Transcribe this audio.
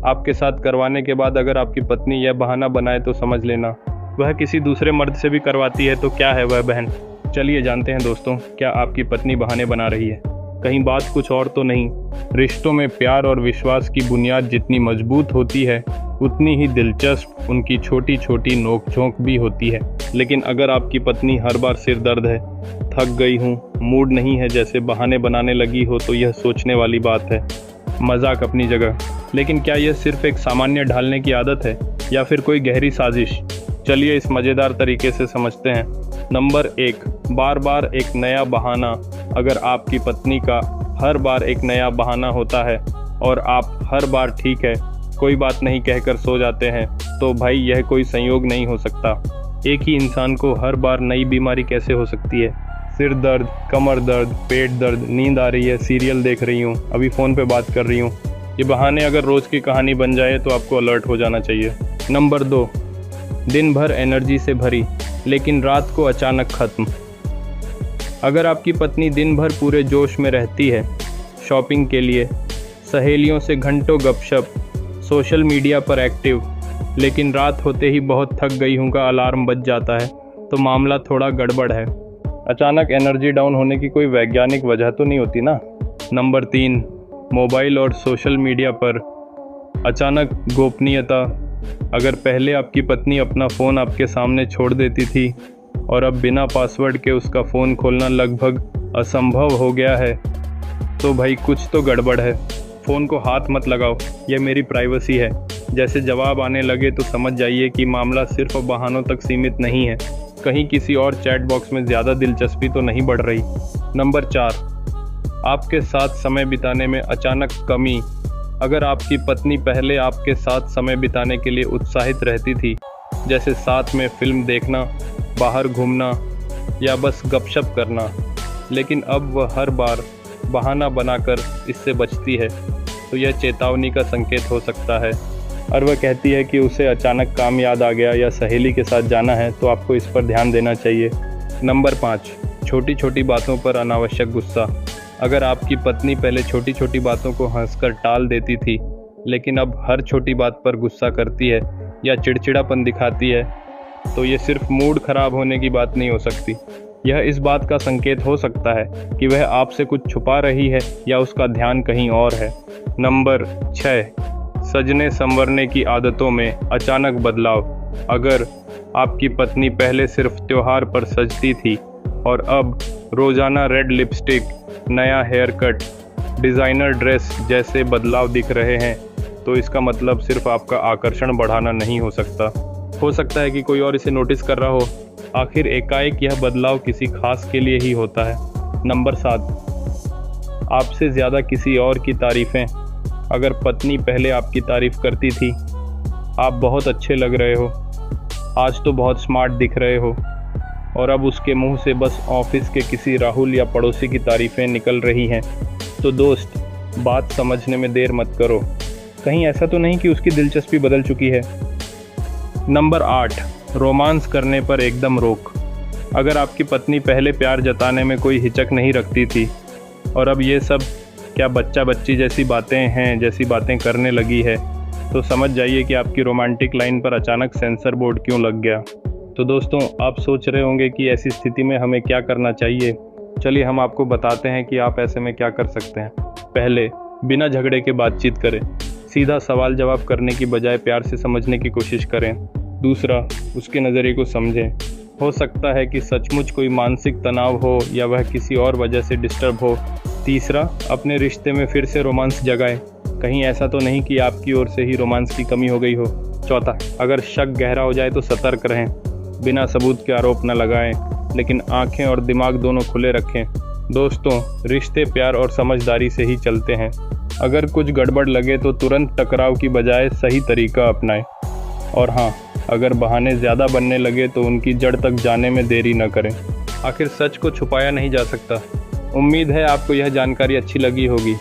आपके साथ करवाने के बाद अगर आपकी पत्नी यह बहाना बनाए तो समझ लेना वह किसी दूसरे मर्द से भी करवाती है। तो क्या है वह बहन? चलिए जानते हैं दोस्तों, क्या आपकी पत्नी बहाने बना रही है? कहीं बात कुछ और तो नहीं। रिश्तों में प्यार और विश्वास की बुनियाद जितनी मजबूत होती है उतनी ही दिलचस्प उनकी छोटी छोटी नोक-झोंक भी होती है। लेकिन अगर आपकी पत्नी हर बार सिर दर्द है, थक गई हूँ, मूड नहीं है जैसे बहाने बनाने लगी हो तो यह सोचने वाली बात है। मजाक अपनी जगह, लेकिन क्या यह सिर्फ एक सामान्य ढालने की आदत है या फिर कोई गहरी साजिश? चलिए इस मज़ेदार तरीके से समझते हैं। नंबर 1, बार बार एक नया बहाना। अगर आपकी पत्नी का हर बार एक नया बहाना होता है और आप हर बार ठीक है, कोई बात नहीं कहकर सो जाते हैं, तो भाई यह कोई संयोग नहीं हो सकता। एक ही इंसान को हर बार नई बीमारी कैसे हो सकती है? सिर दर्द, कमर दर्द, पेट दर्द, नींद आ रही है, सीरियल देख रही हूँ, अभी फ़ोन पे बात कर रही हूँ। ये बहाने अगर रोज़ की कहानी बन जाए तो आपको अलर्ट हो जाना चाहिए। नंबर 2, दिन भर एनर्जी से भरी लेकिन रात को अचानक ख़त्म। अगर आपकी पत्नी दिन भर पूरे जोश में रहती है, शॉपिंग के लिए, सहेलियों से घंटों गपशप, सोशल मीडिया पर एक्टिव, लेकिन रात होते ही बहुत थक गई हूँ का अलार्म बज जाता है, तो मामला थोड़ा गड़बड़ है। अचानक एनर्जी डाउन होने की कोई वैज्ञानिक वजह तो नहीं होती ना। नंबर 3, मोबाइल और सोशल मीडिया पर अचानक गोपनीयता। अगर पहले आपकी पत्नी अपना फ़ोन आपके सामने छोड़ देती थी और अब बिना पासवर्ड के उसका फ़ोन खोलना लगभग असंभव हो गया है, तो भाई कुछ तो गड़बड़ है। फ़ोन को हाथ मत लगाओ, यह मेरी प्राइवेसी है। जैसे जवाब आने लगे तो समझ जाइए कि मामला सिर्फ बहानों तक सीमित नहीं है, कहीं किसी और चैट बॉक्स में ज़्यादा दिलचस्पी तो नहीं बढ़ रही। नंबर 4, आपके साथ समय बिताने में अचानक कमी। अगर आपकी पत्नी पहले आपके साथ समय बिताने के लिए उत्साहित रहती थी, जैसे साथ में फिल्म देखना, बाहर घूमना या बस गपशप करना, लेकिन अब वह हर बार बहाना बनाकर इससे बचती है, तो यह चेतावनी का संकेत हो सकता है। और वह कहती है कि उसे अचानक काम याद आ गया या सहेली के साथ जाना है, तो आपको इस पर ध्यान देना चाहिए। नंबर 5, छोटी छोटी बातों पर अनावश्यक गुस्सा। अगर आपकी पत्नी पहले छोटी छोटी बातों को हंसकर टाल देती थी, लेकिन अब हर छोटी बात पर गुस्सा करती है या चिड़चिड़ापन दिखाती है, तो ये सिर्फ मूड खराब होने की बात नहीं हो सकती। यह इस बात का संकेत हो सकता है कि वह आपसे कुछ छुपा रही है या उसका ध्यान कहीं और है। नंबर 6, सजने संवरने की आदतों में अचानक बदलाव। अगर आपकी पत्नी पहले सिर्फ त्योहार पर सजती थी और अब रोज़ाना रेड लिपस्टिक, नया हेयर कट, डिज़ाइनर ड्रेस जैसे बदलाव दिख रहे हैं, तो इसका मतलब सिर्फ आपका आकर्षण बढ़ाना नहीं हो सकता। हो सकता है कि कोई और इसे नोटिस कर रहा हो। आखिर एकाएक यह बदलाव किसी खास के लिए ही होता है। नंबर 7, आपसे ज़्यादा किसी और की तारीफ़ें। अगर पत्नी पहले आपकी तारीफ़ करती थी, आप बहुत अच्छे लग रहे हो, आज तो बहुत स्मार्ट दिख रहे हो, और अब उसके मुंह से बस ऑफिस के किसी राहुल या पड़ोसी की तारीफ़ें निकल रही हैं, तो दोस्त बात समझने में देर मत करो। कहीं ऐसा तो नहीं कि उसकी दिलचस्पी बदल चुकी है। नंबर 8, रोमांस करने पर एकदम रोक। अगर आपकी पत्नी पहले प्यार जताने में कोई हिचक नहीं रखती थी और अब ये सब क्या बच्चा बच्ची जैसी बातें करने लगी है, तो समझ जाइए कि आपकी रोमांटिक लाइन पर अचानक सेंसर बोर्ड क्यों लग गया। तो दोस्तों, आप सोच रहे होंगे कि ऐसी स्थिति में हमें क्या करना चाहिए। चलिए हम आपको बताते हैं कि आप ऐसे में क्या कर सकते हैं। पहले, बिना झगड़े के बातचीत करें। सीधा सवाल जवाब करने की बजाय प्यार से समझने की कोशिश करें। दूसरा, उसके नज़रिए को समझें। हो सकता है कि सचमुच कोई मानसिक तनाव हो या वह किसी और वजह से डिस्टर्ब हो। तीसरा, अपने रिश्ते में फिर से रोमांस जगाएं। कहीं ऐसा तो नहीं कि आपकी ओर से ही रोमांस की कमी हो गई हो। चौथा, अगर शक गहरा हो जाए तो सतर्क रहें। बिना सबूत के आरोप न लगाएं, लेकिन आंखें और दिमाग दोनों खुले रखें। दोस्तों, रिश्ते प्यार और समझदारी से ही चलते हैं। अगर कुछ गड़बड़ लगे तो तुरंत टकराव की बजाय सही तरीका अपनाएं। और हाँ, अगर बहाने ज़्यादा बनने लगे तो उनकी जड़ तक जाने में देरी न करें। आखिर सच को छुपाया नहीं जा सकता। उम्मीद है आपको यह जानकारी अच्छी लगी होगी।